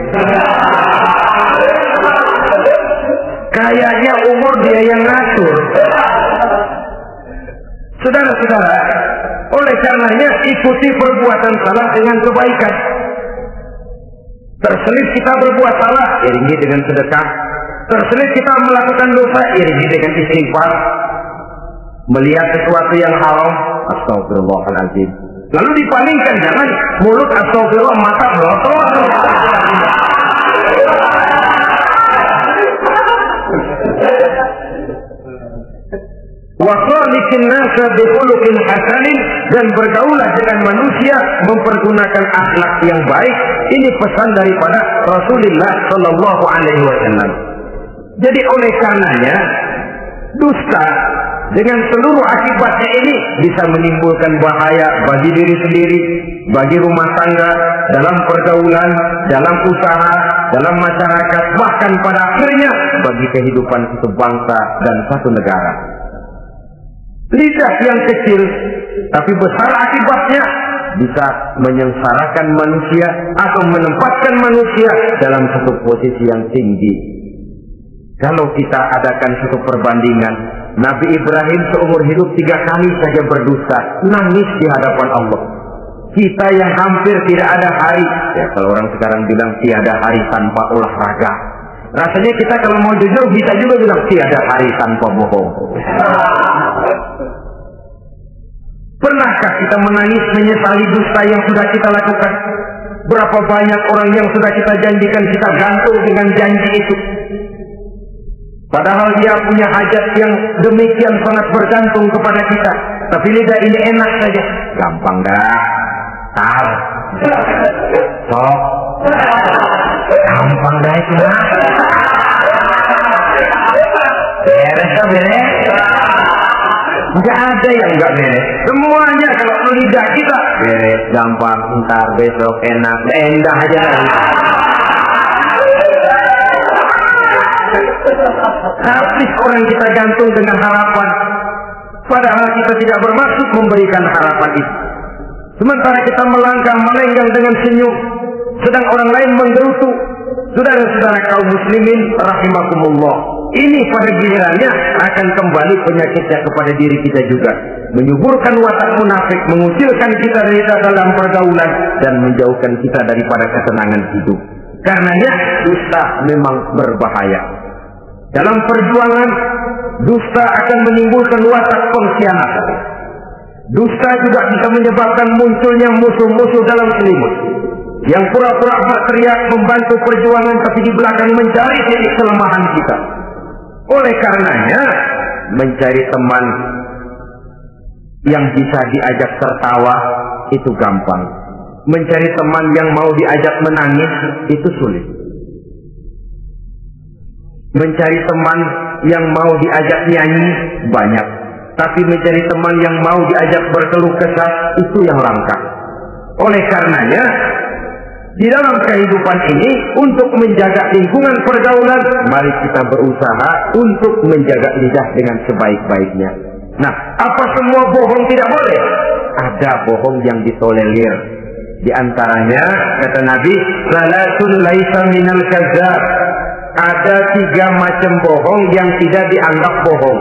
Kayaknya umur dia yang ngatur. Saudara-saudara, oleh karenanya ikuti perbuatan salah dengan kebaikan. Terselip kita berbuat salah, iringi dengan sedekah. Terselip kita melakukan dosa, iringi dengan istighfar. Melihat sesuatu yang haram, astagfirullahaladzim. Lalu dipalingkan, jangan mulut astagfirullah, mata melotot. Wa khaliqin nasa bi khuluqin hasanin, dan bergaulah dengan manusia mempergunakan akhlak yang baik. Ini pesan daripada Rasulullah sallallahu alaihi wasallam. Jadi oleh karenanya dusta dengan seluruh akibatnya ini bisa menimbulkan bahaya bagi diri sendiri, bagi rumah tangga, dalam pergaulan, dalam usaha, dalam masyarakat, bahkan pada akhirnya bagi kehidupan satu bangsa dan satu negara. Lidah yang kecil tapi besar akibatnya bisa menyengsarakan manusia atau menempatkan manusia dalam satu posisi yang tinggi. Kalau kita adakan satu perbandingan, Nabi Ibrahim seumur hidup 3 kali saja berdusta, nangis di hadapan Allah. Kita yang hampir tidak ada hari, ya kalau orang sekarang bilang tiada hari tanpa olahraga. Rasanya kita kalau mau jujur bisa juga bilang tiada hari tanpa bohong. Pernahkah kita menangis menyesali dusta yang sudah kita lakukan? Berapa banyak orang yang sudah kita janjikan kita gantung dengan janji itu. Padahal dia punya hajat yang demikian sangat bergantung kepada kita. Tapi lidah ini enak saja. Gampang dah. Tar. Sok. Gampang dah itu lah. Beres tak beres? Enggak ada yang enggak beres. Semuanya kalau lidah kita beres, gampang, ntar, besok, enak, endah aja. Habis orang kita gantung dengan harapan, padahal kita tidak bermaksud memberikan harapan itu. Sementara kita melangkah melenggang dengan senyum, sedang orang lain menggerutu. Saudara-saudara kaum muslimin rahimakumullah, ini pada gilirannya akan kembali penyakitnya kepada diri kita juga, menyuburkan watak munafik, mengucilkan kita dari dalam pergaulan, dan menjauhkan kita daripada ketenangan hidup. Karenanya dusta memang berbahaya. Dalam perjuangan, dusta akan menimbulkan watak pengkhianat. Dusta juga bisa menyebabkan munculnya musuh-musuh dalam selimut, yang pura-pura berteriak membantu perjuangan tapi di belakang mencari titik kelemahan kita. Oleh karenanya, mencari teman yang bisa diajak tertawa itu gampang. Mencari teman yang mau diajak menangis itu sulit. Mencari teman yang mau diajak nyanyi banyak, tapi mencari teman yang mau diajak berkeluh kesah itu yang langka. Oleh karenanya, di dalam kehidupan ini, untuk menjaga lingkungan pergaulan, mari kita berusaha untuk menjaga lidah dengan sebaik-baiknya. Nah, apa semua bohong tidak boleh? Ada bohong yang ditolerir. Di antaranya, kata Nabi, salatun laisa minal kadzab. Ada 3 macam bohong yang tidak dianggap bohong.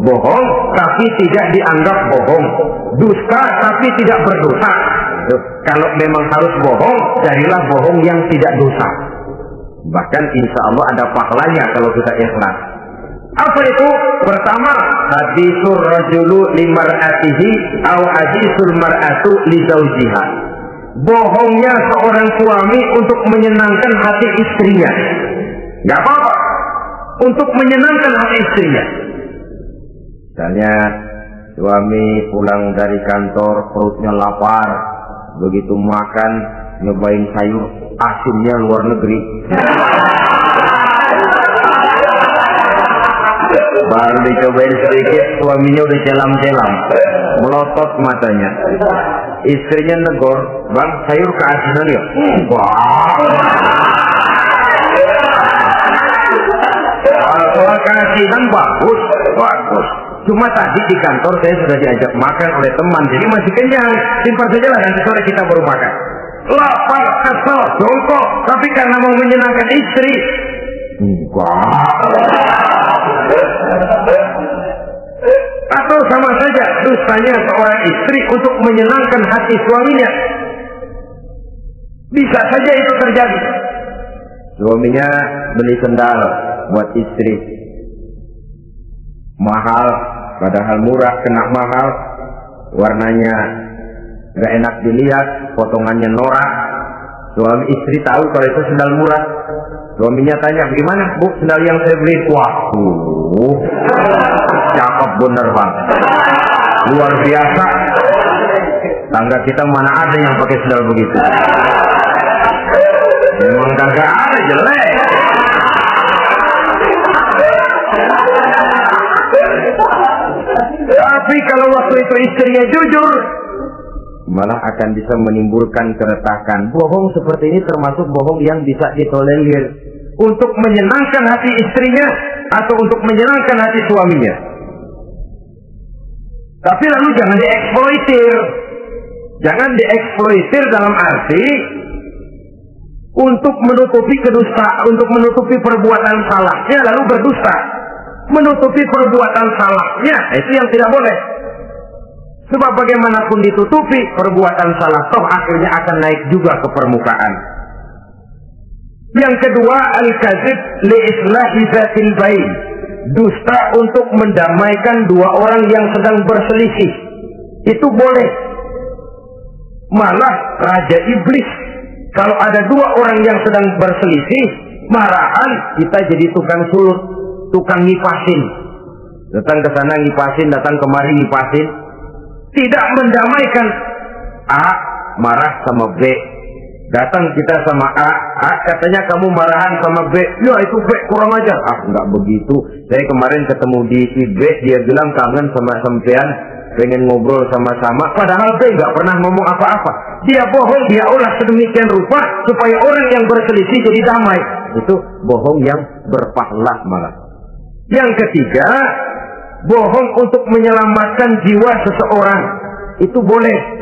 Bohong tapi tidak dianggap bohong. Dusta tapi tidak berdosa. Kalau memang harus bohong, carilah bohong yang tidak dosa. Bahkan insya Allah ada pahalanya kalau kita ikhlas. Apa itu? Pertama, hadisul rajulu limar'atihi aw hadisul mar'atu li zawjiha. Bohongnya seorang suami untuk menyenangkan hati istrinya. Gak apa-apa. Untuk menyenangkan hati istrinya. Misalnya, suami pulang dari kantor, perutnya lapar. Begitu makan, nyobain sayur asinnya luar negeri. Baru dicobain sedikit, suaminya udah celam-celam, melotot matanya. Istrinya negor, bang, sayur keasinan ya? Wah. Kalau soal keasinan bagus, bagus. Cuma tadi di kantor saya sudah diajak makan oleh teman, jadi masih kenyang. Simpan saja lah, nanti sore kita baru makan. Lapar, kesel, jongkok, tapi karena mau menyenangkan istri. Atau sama saja dustanya seorang istri untuk menyenangkan hati suaminya. Bisa saja itu terjadi. Suaminya beli sendal buat istri, mahal, padahal murah, kena mahal, warnanya gak enak dilihat, potongannya norak. Suami istri tahu kalau itu sendal murah. Suaminya tanya, gimana bu sendal yang saya beli? Wah, cakep bener bang, luar biasa. Tangga kita mana ada yang pakai sendal begitu? Memang kagak ada, jelek. Tapi kalau waktu itu istrinya jujur, malah akan bisa menimbulkan keretakan. Bohong seperti ini termasuk bohong yang bisa ditolerir untuk menyenangkan hati istrinya atau untuk menyenangkan hati suaminya. Tapi lalu jangan dieksploitir. Jangan dieksploitir dalam arti untuk menutupi kedustaan, untuk menutupi perbuatan salahnya lalu berdusta. Menutupi perbuatan salahnya, itu yang tidak boleh. Sebab bagaimanapun ditutupi, perbuatan salah toh akhirnya akan naik juga ke permukaan. Yang kedua, al-kadzib li islahi dzatil bain. Dusta untuk mendamaikan 2 orang yang sedang berselisih. Itu boleh. Malah raja iblis, kalau ada 2 orang yang sedang berselisih, marahan kita jadi tukang sulut, tukang ngipasin. Datang ke sana ngipasin, datang kemari ngipasin. Tidak mendamaikan. A marah sama B. Datang kita sama A katanya kamu marahan sama B. Ya itu B kurang ajar. Enggak begitu. Saya kemarin ketemu di B, dia bilang kangen sama sampean, pengen ngobrol sama-sama. Padahal B nggak pernah ngomong apa-apa. Dia bohong, dia olah sedemikian rupa supaya orang yang berselisih jadi damai. Itu bohong yang berpahala malah. Yang ketiga, bohong untuk menyelamatkan jiwa seseorang. Itu boleh.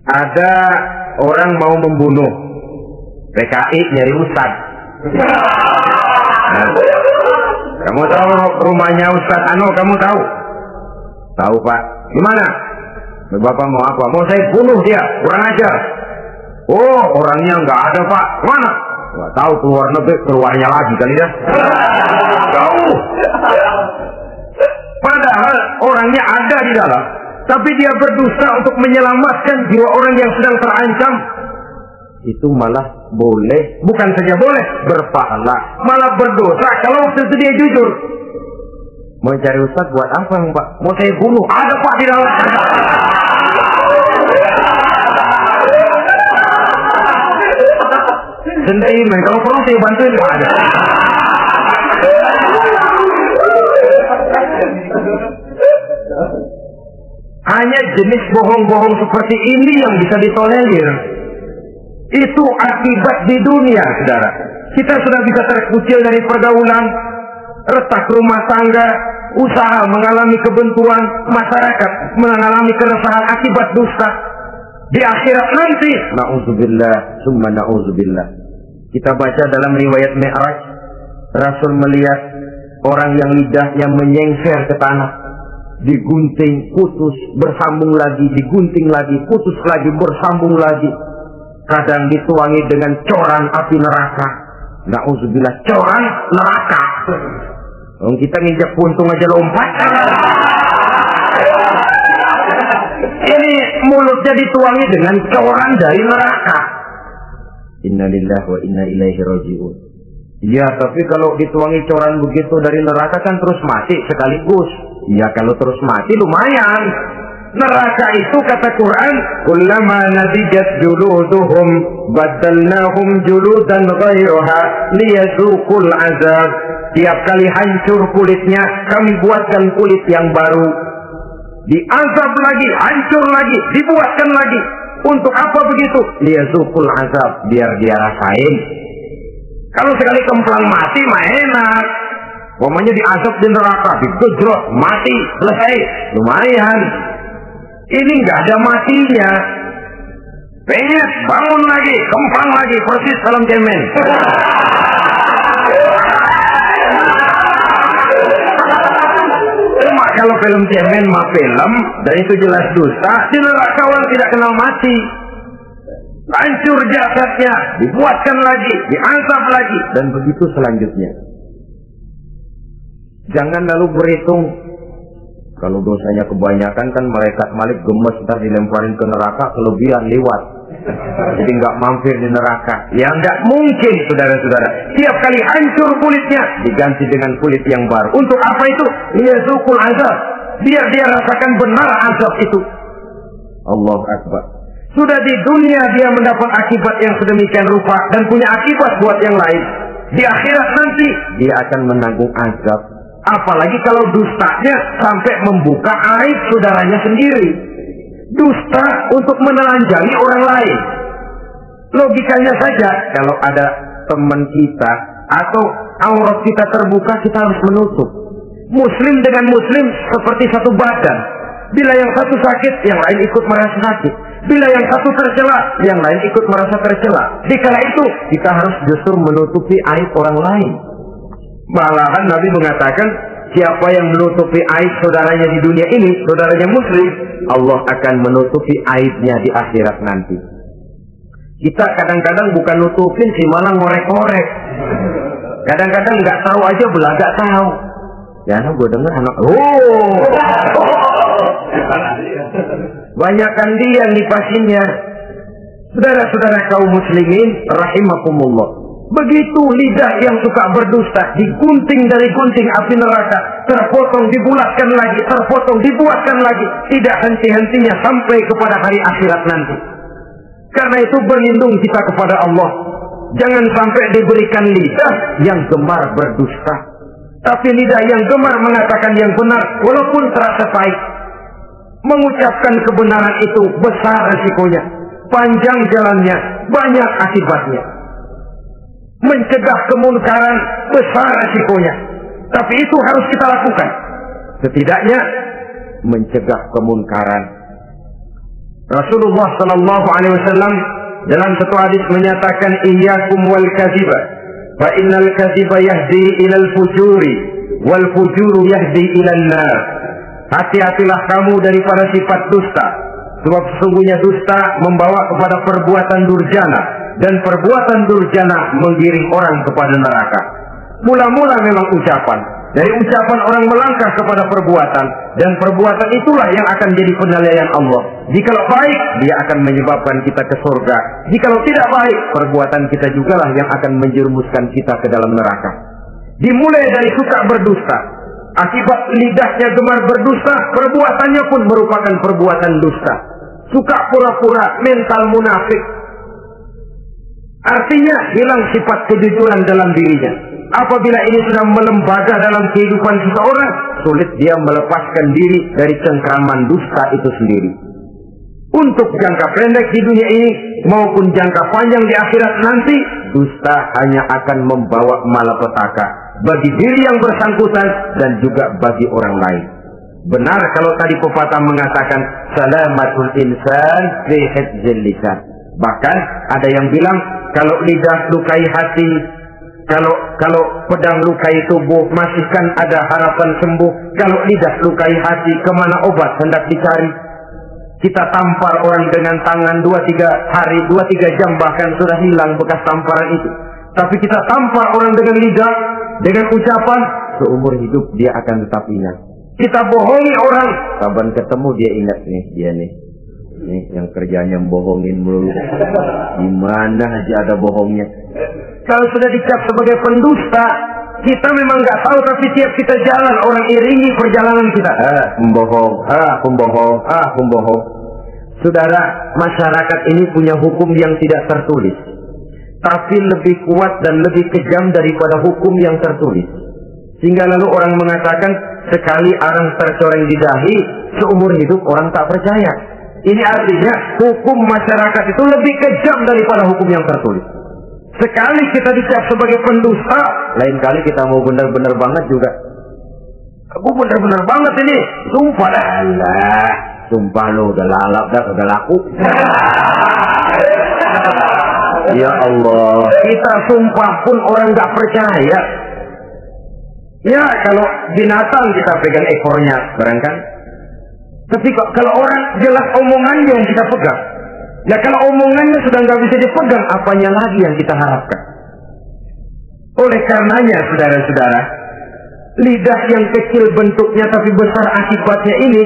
Ada orang mau membunuh, PKI nyari ustad. Nah, kamu tahu rumahnya Ustad Ano? Kamu tahu? Tahu pak? Gimana? Bapak mau apa? Mau saya bunuh dia, kurang ajar. Oh, orangnya nggak ada pak. Mana? Nggak tahu, keluar negeri, keluarnya lagi kali ya. Tahu. Padahal orangnya ada di dalam, tapi dia berdusta untuk menyelamatkan jiwa orang yang sedang terancam. Itu malah boleh, bukan saja boleh, berpahala, malah berdosa kalau waktu itu dia jujur. Mau cari ustaz buat apa pak? Mau saya bunuh? Ada pak di dalam. Sendiri, kalau perlu saya bantuin pak ada. Hanya jenis bohong-bohong seperti ini yang bisa ditolerir. Itu akibat di dunia, saudara. Kita sudah bisa terkucil dari pergaulan, retak rumah tangga, usaha mengalami kebenturan, masyarakat mengalami keresahan akibat dusta. Di akhirat nanti, na'udzubillah, summa na'udzubillah. Kita baca dalam riwayat Mi'raj, Rasul melihat orang yang lidahnya menyengser ke tanah, digunting, putus, bersambung lagi, digunting lagi, putus lagi, bersambung lagi. Kadang dituangi dengan coran api neraka. Na'udzubillah, coran neraka. Kalau kita nginjak puntung aja lompat. Ini mulutnya dituangi dengan coran dari neraka. Innalillahi wa inna ilaihi raji'un. Ya, tapi kalau dituangi coran begitu dari neraka kan terus mati sekaligus. Ya, kalau terus mati lumayan. Neraka itu kata Quran, kullama nadijat juluduhum badalnahum juludan ghayraha liyazuqul azab. Tiap kali hancur kulitnya, kami buatkan kulit yang baru. Diazab lagi, hancur lagi, dibuatkan lagi. Untuk apa begitu? Liyazuqul azab, biar dia rasain. Kalau sekali kemplang mati mah enak. Pokoknya diazab di neraka, digejrot, mati, selesai. Lumayan. Ini nggak ada matinya. Pengen bangun lagi, kemplang lagi, persis dalam cemen. Cuma kalau film cemen mah film, dan itu jelas dusta, di neraka orang tidak kenal mati. Hancur jasadnya, dibuatkan lagi, diazab lagi, dan begitu selanjutnya. Jangan lalu berhitung, kalau dosanya kebanyakan kan malaikat Malik gemes, ntar dilemparin ke neraka, kelebihan lewat. Jadi nggak mampir di neraka. Ya nggak mungkin, saudara-saudara. Tiap kali hancur kulitnya, diganti dengan kulit yang baru. Untuk apa itu? Liyazuqul azab, biar dia rasakan benar azab itu. Allahu Akbar. Sudah di dunia dia mendapat akibat yang sedemikian rupa dan punya akibat buat yang lain. Di akhirat nanti dia akan menanggung azab. Apalagi kalau dustanya sampai membuka aib saudaranya sendiri. Dusta untuk menelanjangi orang lain. Logikanya saja, kalau ada teman kita atau aurat kita terbuka, kita harus menutup. Muslim dengan muslim seperti satu badan. Bila yang satu sakit, yang lain ikut merasa sakit. Bila yang satu tercela, yang lain ikut merasa tercela. Dikala itu, kita harus justru menutupi aib orang lain. Malahan Nabi mengatakan, siapa yang menutupi aib saudaranya di dunia ini, saudaranya muslim, Allah akan menutupi aibnya di akhirat nanti. Kita kadang-kadang bukan nutupin sih, malah ngorek-ngorek. Kadang-kadang nggak tahu aja belagak tahu. Ya, gue dengar anak, banyakkan dia yang dipastinya. Saudara-saudara kaum muslimin rahimakumullah, begitu lidah yang suka berdusta digunting dari gunting api neraka, terpotong dibulatkan lagi, terpotong dibuatkan lagi, tidak henti-hentinya sampai kepada hari akhirat nanti. Karena itu berlindung kita kepada Allah, jangan sampai diberikan lidah yang gemar berdusta, tapi lidah yang gemar mengatakan yang benar walaupun terasa pahit. Mengucapkan kebenaran itu besar resikonya, panjang jalannya, banyak akibatnya. Mencegah kemunkaran besar resikonya, tapi itu harus kita lakukan. Setidaknya mencegah kemunkaran. Rasulullah sallallahu alaihi wasallam dalam satu hadis menyatakan, iyyakum wal kadziba fa innal kadziba yahdi ilal fujuri wal fujuru yahdi ilal nar. Hati-hatilah kamu daripada sifat dusta, sebab sesungguhnya dusta membawa kepada perbuatan durjana, dan perbuatan durjana menggiring orang kepada neraka. Mula-mula memang ucapan, dari ucapan orang melangkah kepada perbuatan, dan perbuatan itulah yang akan jadi penilaian Allah. Jikalau baik, dia akan menyebabkan kita ke surga. Jikalau tidak baik, perbuatan kita jugalah yang akan menjerumuskan kita ke dalam neraka. Dimulai dari suka berdusta. Akibat lidahnya gemar berdusta, perbuatannya pun merupakan perbuatan dusta. Suka pura-pura, mental munafik. Artinya hilang sifat kejujuran dalam dirinya. Apabila ini sudah melembaga dalam kehidupan seseorang, sulit dia melepaskan diri dari cengkraman dusta itu sendiri. Untuk jangka pendek di dunia ini maupun jangka panjang di akhirat nanti, dusta hanya akan membawa malapetaka bagi diri yang bersangkutan dan juga bagi orang lain. Benar kalau tadi pepatah mengatakan salamatul insan fi hifdzil lisan. Bahkan ada yang bilang kalau lidah lukai hati, kalau pedang lukai tubuh, masihkan ada harapan sembuh. Kalau lidah lukai hati, kemana obat hendak dicari? Kita tampar orang dengan tangan 2-3 hari, 2-3 jam bahkan sudah hilang bekas tamparan itu. Tapi kita tampar orang dengan lidah, dengan ucapan, seumur hidup dia akan tetap ingat. Kita bohongi orang, kapan ketemu dia ingat nih, dia nih yang kerjanya bohongin melulu. Gimana aja ada bohongnya. Kalau sudah dicap sebagai pendusta, kita memang nggak tahu, tapi tiap kita jalan orang iringi perjalanan kita. Pembohong, pembohong. Saudara, masyarakat ini punya hukum yang tidak tertulis, tapi lebih kuat dan lebih kejam daripada hukum yang tertulis. Sehingga lalu orang mengatakan sekali arang tercoreng di dahi, seumur hidup orang tak percaya. Ini artinya hukum masyarakat itu lebih kejam daripada hukum yang tertulis. Sekali kita dicap sebagai pendusta, lain kali kita mau benar-benar banget juga. Aku benar-benar banget ini, sumpah dah. Allah, sumpah lo udah lalap dah, udah laku. Ya Allah, kita sumpah pun orang gak percaya. Ya kalau binatang kita pegang ekornya, barangkali. Tapi kalau orang jelas omongannya yang kita pegang. Ya kalau omongannya sudah nggak bisa dipegang, apanya lagi yang kita harapkan? Oleh karenanya, saudara-saudara, lidah yang kecil bentuknya tapi besar akibatnya ini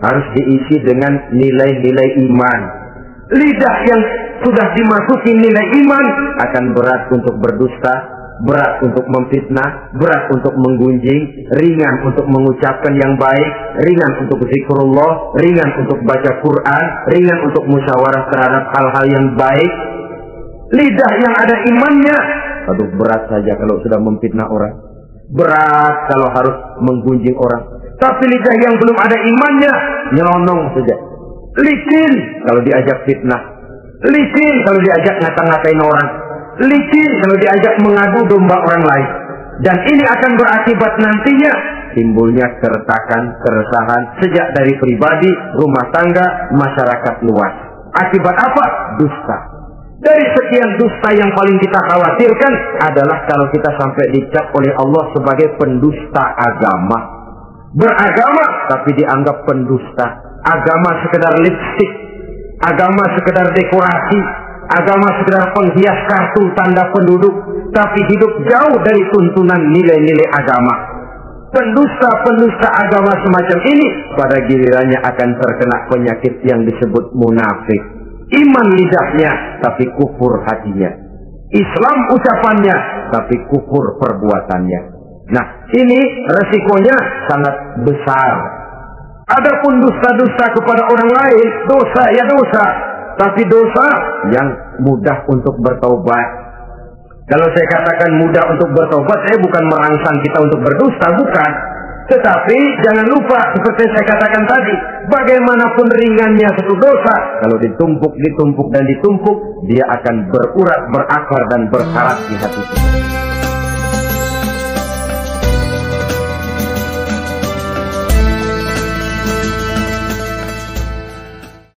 harus diisi dengan nilai-nilai iman. Lidah yang sudah dimasuki nilai iman akan berat untuk berdusta, berat untuk memfitnah, berat untuk menggunjing, ringan untuk mengucapkan yang baik, ringan untuk zikrullah, ringan untuk baca Quran, ringan untuk musyawarah terhadap hal-hal yang baik. Lidah yang ada imannya, aduh berat saja kalau sudah memfitnah orang, berat kalau harus menggunjing orang. Tapi lidah yang belum ada imannya, nyelonong saja, licin kalau diajak fitnah, licin kalau diajak ngata-ngatain orang, licin kalau diajak mengadu domba orang lain. Dan ini akan berakibat nantinya timbulnya keretakan, keresahan sejak dari pribadi, rumah tangga, masyarakat luas. Akibat apa? Dusta. Dari sekian dusta yang paling kita khawatirkan adalah kalau kita sampai dicap oleh Allah sebagai pendusta agama. Beragama tapi dianggap pendusta. Agama sekedar lipstik, agama sekedar dekorasi, agama sekedar penghias kartu tanda penduduk, tapi hidup jauh dari tuntunan nilai-nilai agama. Pendusta-pendusta agama semacam ini pada gilirannya akan terkena penyakit yang disebut munafik. Iman lidahnya, tapi kufur hatinya. Islam ucapannya, tapi kufur perbuatannya. Nah, ini resikonya sangat besar. Adapun dusta-dusta kepada orang lain, dosa ya dosa, tapi dosa yang mudah untuk bertaubat. Kalau saya katakan mudah untuk bertaubat, saya bukan merangsang kita untuk berdusta, bukan. Tetapi jangan lupa, seperti saya katakan tadi, bagaimanapun ringannya satu dosa, kalau ditumpuk dan ditumpuk, dia akan berurat, berakar dan berkarat di hati kita.